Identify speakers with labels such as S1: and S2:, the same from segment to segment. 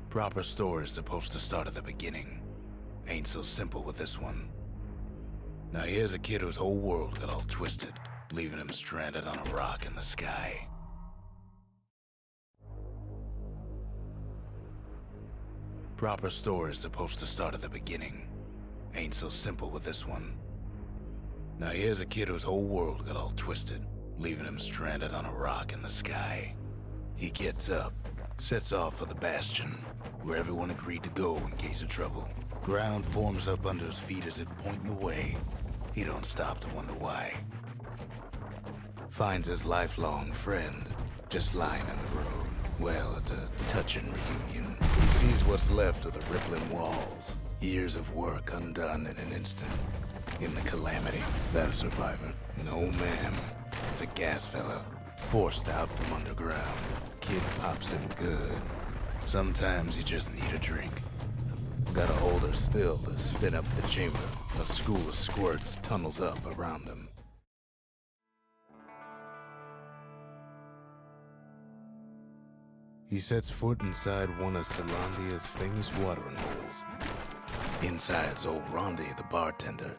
S1: Proper story is supposed to start at the beginning. Ain't so simple with this one. Now here's a kid whose whole world got all twisted, leaving him stranded on a rock in the sky. Proper story is supposed to start at the beginning. Ain't so simple with this one. Now here's a kid whose whole world got all twisted, leaving him stranded on a rock in the sky. He gets up, sets off for the Bastion, where everyone agreed to go in case of trouble. Ground forms up under his feet as it pointing away. He don't stop to wonder why. Finds his lifelong friend, just lying in the road. Well, it's a touching reunion. He sees what's left of the rippling walls. Years of work undone in an instant. In the calamity, that a survivor? No, ma'am. It's a gas fella, forced out from underground. Kid pops him good. Sometimes you just need a drink. Gotta hold her still to spin up the chamber. A school of squirts tunnels up around him. He sets foot inside one of Salandia's famous watering holes. Inside's old Rondi, the bartender.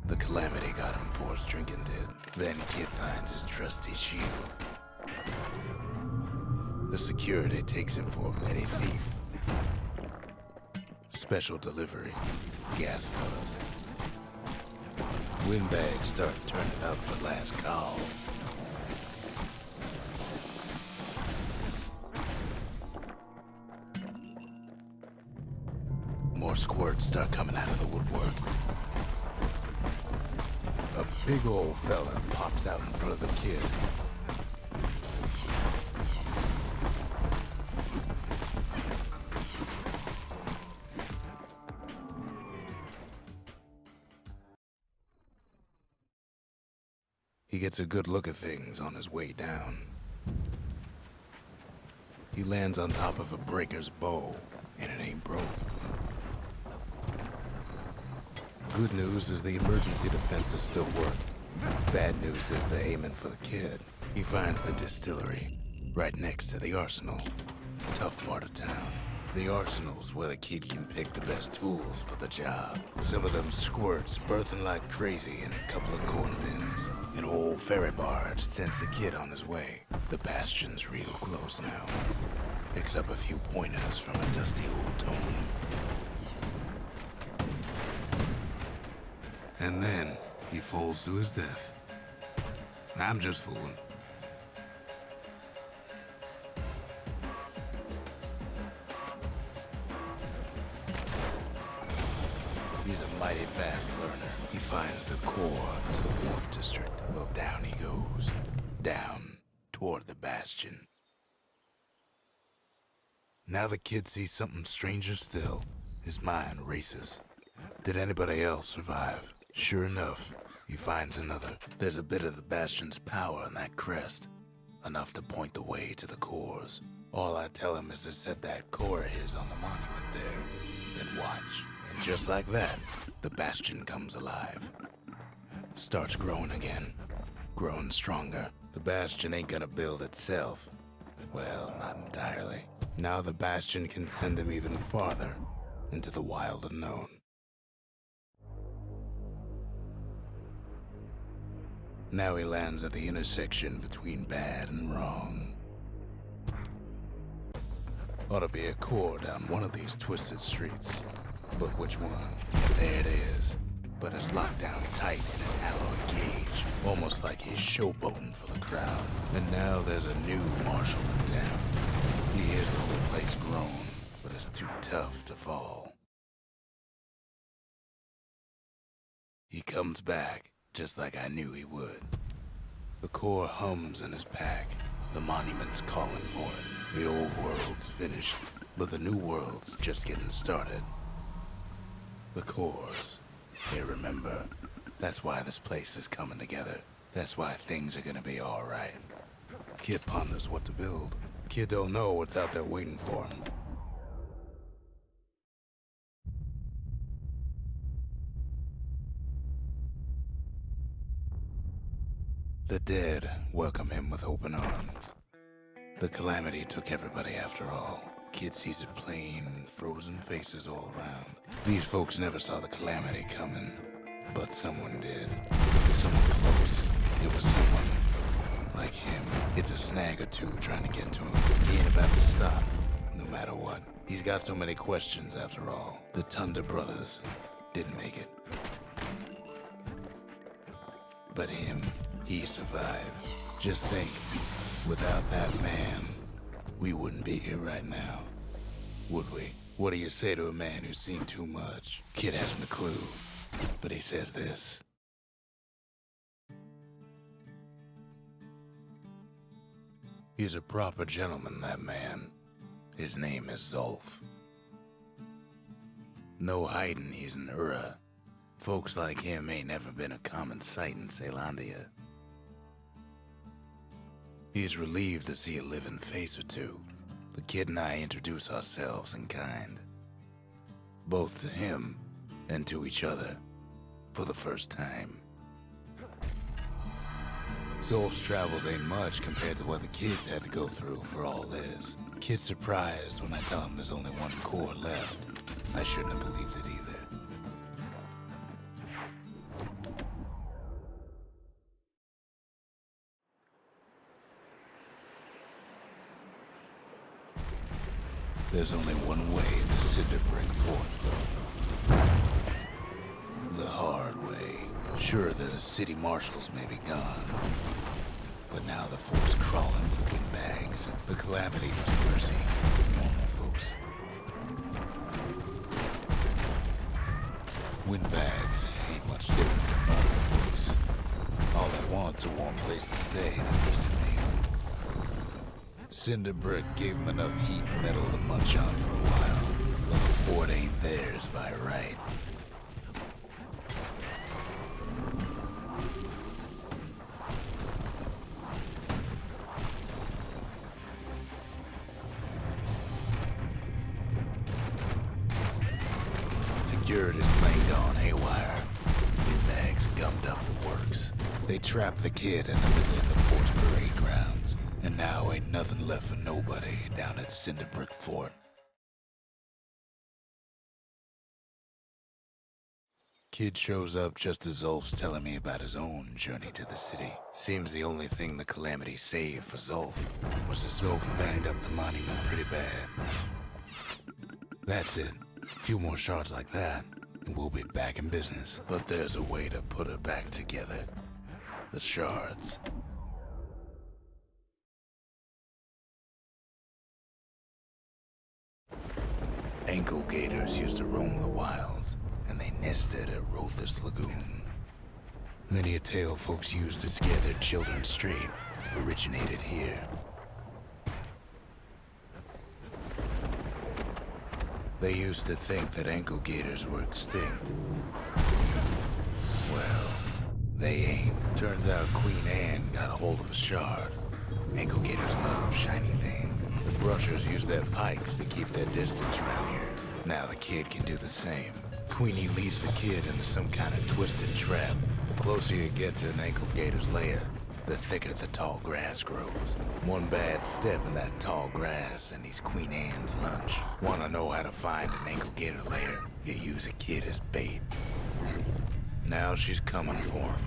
S1: The calamity got him for his drinking did. Then Kid finds his trusty shield. The security takes him for a petty thief. Special delivery, gas fellas. Windbags start turning up for last call. More squirts start coming out of the woodwork. A big old fella pops out in front of the kid. He gets a good look at things on his way down. He lands on top of a breaker's bow, and it ain't broke. Good news is the emergency defenses still work. Bad news is they're aiming for the kid. He finds the distillery, right next to the arsenal. Tough part of town. The arsenal's where the kid can pick the best tools for the job. Some of them squirts birthing like crazy in a couple of corn bins. An old ferry barge sends the kid on his way. The Bastion's real close now. Picks up a few pointers from a dusty old tome. And then he falls to his death. I'm just fooling. He's a mighty fast learner. He finds the core to the Wharf District. Well, down he goes. Down toward the Bastion. Now the kid sees something stranger still. His mind races. Did anybody else survive? Sure enough, he finds another. There's a bit of the Bastion's power in that crest. Enough to point the way to the cores. All I tell him is to set that core of his on the monument there. Then watch. And just like that, the Bastion comes alive. Starts growing again. Growing stronger. The Bastion ain't gonna build itself. Well, not entirely. Now the Bastion can send him even farther into the wild unknown. Now he lands at the intersection between bad and wrong. Ought to be a core down one of these twisted streets. But which one? And there it is. But it's locked down tight in an alloy cage. Almost like he's showboating for the crowd. And now there's a new marshal in town. He hears the whole place groan, but it's too tough to fall. He comes back, just like I knew he would. The core hums in his pack. The monument's calling for it. The old world's finished, but the new world's just getting started. The cores, they remember. That's why this place is coming together. That's why things are gonna be all right. Kid ponders what to build. Kid don't know what's out there waiting for him. The dead welcome him with open arms. The calamity took everybody after all. Kid sees it plain, frozen faces all around. These folks never saw the calamity coming, but someone did. Someone close. It was someone like him. It's a snag or two trying to get to him. He ain't about to stop, no matter what. He's got so many questions after all. The Thunder brothers didn't make it. But him, he survived. Just think, without that man, we wouldn't be here right now, would we? What do you say to a man who's seen too much? Kid hasn't a clue, but he says this. He's a proper gentleman, that man. His name is Zolf. No hiding he's an Ura. Folks like him ain't never been a common sight in Caelondia. He's relieved to see a living face or two. The kid and I introduce ourselves in kind. Both to him and to each other for the first time. Zolf's travels ain't much compared to what the kids had to go through for all this. Kid's surprised when I tell him there's only one core left. I shouldn't have believed it either. There's only one way to Cinderbrick Fort. The hard way. Sure, the city marshals may be gone, but now the fort's crawling with windbags. The calamity was mercy for normal folks. Windbags ain't much different from normal folks. All they want's a warm place to stay and a decent meal. Cinderbrick gave them enough heat and metal to munch on for a while, but the fort ain't theirs by right. Security's plain gone haywire. Windbags gummed up the works. They trapped the kid in the middle of the fort's parade grounds. And now ain't nothing left for nobody down at Cinderbrick Fort. Kid shows up just as Zolf's telling me about his own journey to the city. Seems the only thing the calamity saved for Zolf was that Zolf banged up the monument pretty bad. That's it. A few more shards like that, and we'll be back in business. But there's a way to put her back together. The shards. Ankle gators used to roam the wilds, and they nested at Rothus Lagoon. Many a tale folks used to scare their children straight originated here. They used to think that ankle gators were extinct. Well, they ain't. Turns out Queen Anne got a hold of a shard. Ankle gators love shiny things. The brushers use their pikes to keep their distance around here. Now the kid can do the same. Queenie leads the kid into some kind of twisted trap. The closer you get to an ankle gator's lair, the thicker the tall grass grows. One bad step in that tall grass and he's Queen Anne's lunch. Wanna know how to find an ankle gator lair? You use a kid as bait. Now she's coming for him.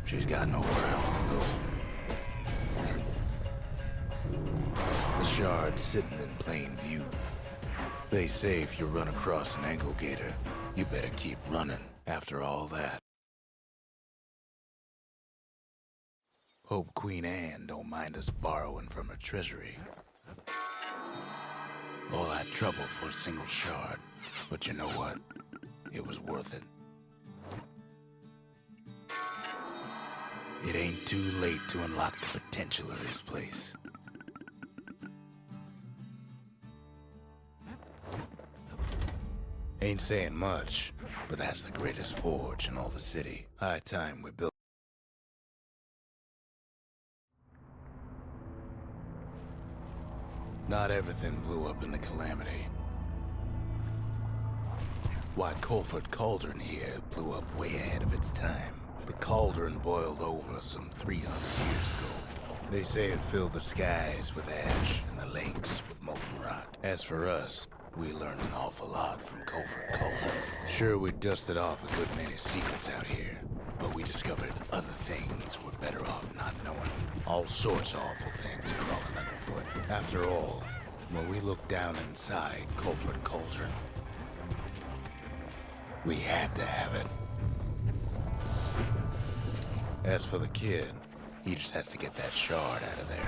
S1: She's got nowhere else to go. The shard's sitting in plain view. They say if you run across an ankle gator, you better keep running after all that. Hope Queen Anne don't mind us borrowing from her treasury. All that trouble for a single shard, but you know what? It was worth it. It ain't too late to unlock the potential of this place. Ain't saying much, but that's the greatest forge in all the city. High time we built. Not everything blew up in the calamity. Why, Colford Cauldron here blew up way ahead of its time. The cauldron boiled over some 300 years ago. They say it filled the skies with ash and the lakes with molten rock. As for us, we learned an awful lot from Colford Culver. Sure, we dusted off a good many secrets out here, but we discovered other things we're better off not knowing. All sorts of awful things crawling underfoot. After all, when we looked down inside Colford Culver, we had to have it. As for the kid, he just has to get that shard out of there.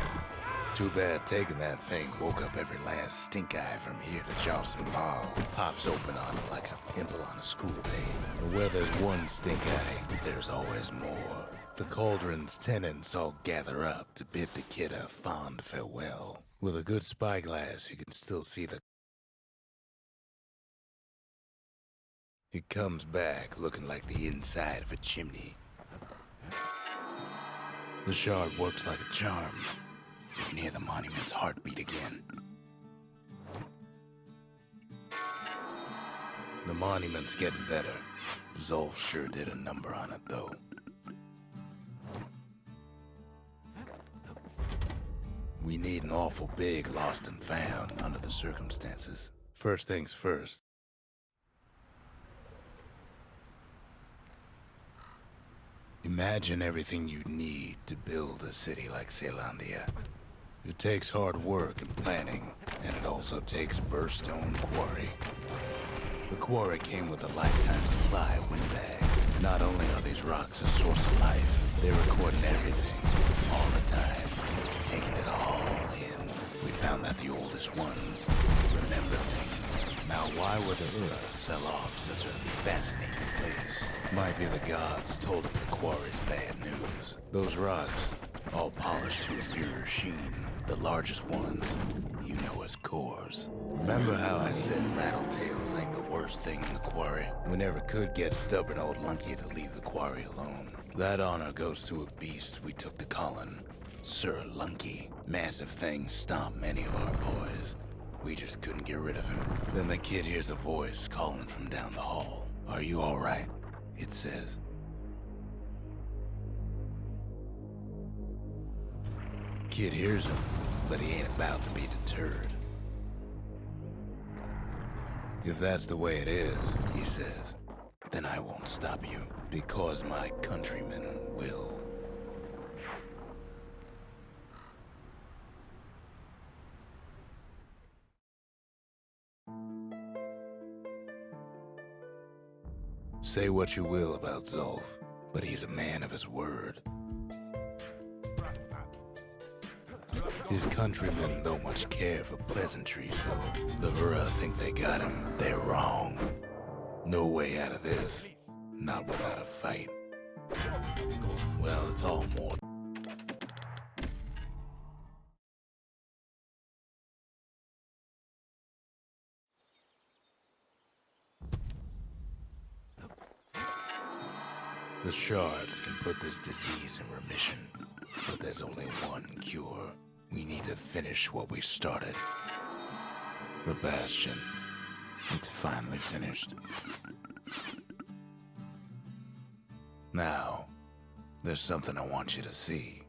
S1: Too bad taking that thing woke up every last stink eye from here to Charleston Bar. Pops open on it like a pimple on a school day. And where there's one stink eye, there's always more. The cauldron's tenants all gather up to bid the kid a fond farewell. With a good spyglass, you can still see the... He comes back looking like the inside of a chimney. The shard works like a charm. You can hear the monument's heartbeat again. The monument's getting better. Zolf sure did a number on it, though. We need an awful big lost and found under the circumstances. First things first. Imagine everything you'd need to build a city like Zealandia. It takes hard work and planning, and it also takes a burstone quarry. The quarry came with a lifetime supply of windbags. Not only are these rocks a source of life, they're recording everything, all the time, taking it all in. We found that the oldest ones remember things. Now, why would the Ura sell off such a fascinating place? Might be the gods told them the quarry's bad news. Those rocks, all polished to a pure sheen, the largest ones, you know as cores. Remember how I said rattletails ain't the worst thing in the quarry? We never could get stubborn old Lunky to leave the quarry alone. That honor goes to a beast we took to Colin, Sir Lunky. Massive things stomped many of our boys. We just couldn't get rid of him. Then the kid hears a voice calling from down the hall. Are you all right? It says. Kid hears him, but he ain't about to be deterred. If that's the way it is, he says, then I won't stop you, because my countrymen will. Say what you will about Zolf, but he's a man of his word. His countrymen don't much care for pleasantries, though. The Ura think they got him. They're wrong. No way out of this. Not without a fight. Well, it's all more. The shards can put this disease in remission, but there's only one cure. We need to finish what we started. The Bastion. It's finally finished. Now, there's something I want you to see.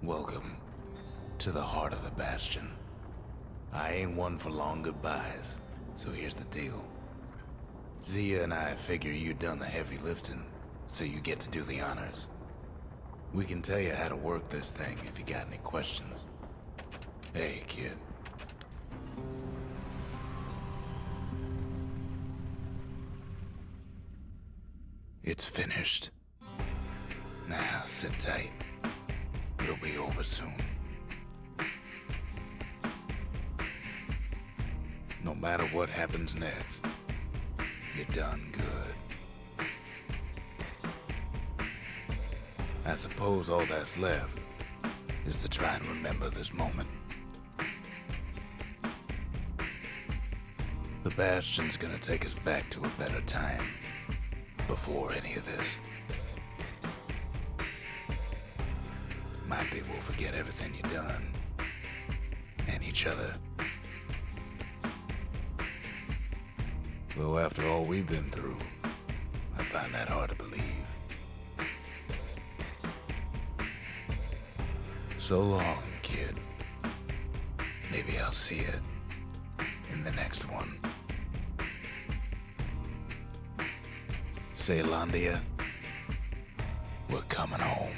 S1: Welcome to the heart of the Bastion. I ain't one for long goodbyes, so here's the deal. Zia and I figure you done the heavy lifting, so you get to do the honors. We can tell you how to work this thing if you got any questions. Hey, kid. It's finished. Now, sit tight. It'll be over soon. No matter what happens next, you're done good. I suppose all that's left is to try and remember this moment. The Bastion's gonna take us back to a better time, before any of this. Might be we'll forget everything you've done, and each other. Though after all we've been through, I find that hard to believe. So long, kid. Maybe I'll see it in the next one. Ceylondia, we're coming home.